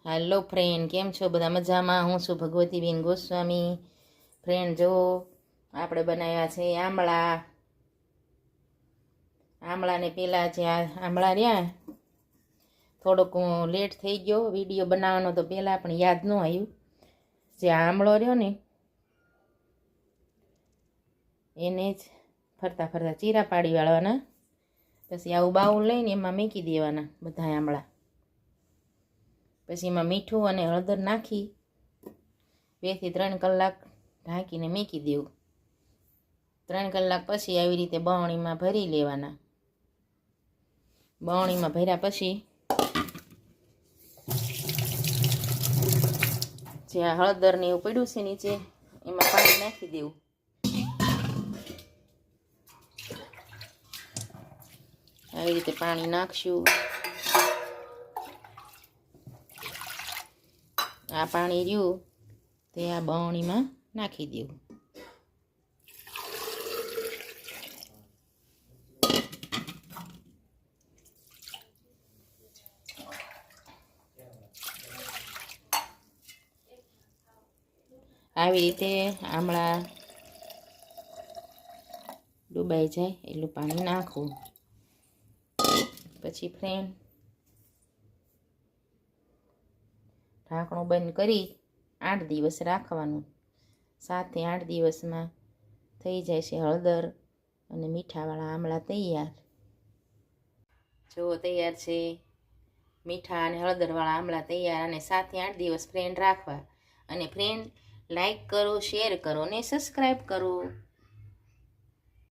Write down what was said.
Hello friend, केम छो बधा मजामां? हूँ छुं भगवतीबेन गोस्वामी। फ्रेंड जो આપણે બનાવ્યા છે આમળાને પહેલાં જે આમળા રહ્યા થોડોક લેટ થઈ ગયો વિડીયો બનાવવાનો, તો પહેલાં પણ યાદ ન આવ્યું. જે આમળો રહ્યો ને એને જ ફરતા ફરતા ચીરા પાડી વાળવાના, પછી આવું બાઉલ લઈને એમાં મૂકી દેવાના બધા આમળા. પછી એમાં મીઠું અને હળદર નાખી 2 થી 3 કલાક ઢાંકીને મૂકી દેવું. 3 કલાક પછી આવી રીતે બરણીમાં ભરી લેવાના. બરણીમાં ભર્યા પછી જે હળદર ને એવું પડ્યું છે નીચે એમાં પાણી નાખી દેવું. આવી રીતે પાણી નાખશું. આ પાણી રહ્યું તે આ બરણીમાં નાખી દેવું. આવી રીતે આમળા ડૂબાઈ જાય એટલું પાણી નાખવું. પછી ફ્રેન્ડ ઢાંકણું બંધ કરી 8 દિવસ રાખવાનું. 7 થી 8 દિવસમાં થઈ જાય છે હળદર અને મીઠાવાળા આમળા તૈયાર. જો તૈયાર છે મીઠા અને હળદરવાળા આમળા તૈયાર. અને 7 થી 8 દિવસ ફ્રેન્ડ રાખવા. અને ફ્રેન્ડ લાઈક કરો, શેર કરો અને સબસ્ક્રાઈબ કરો.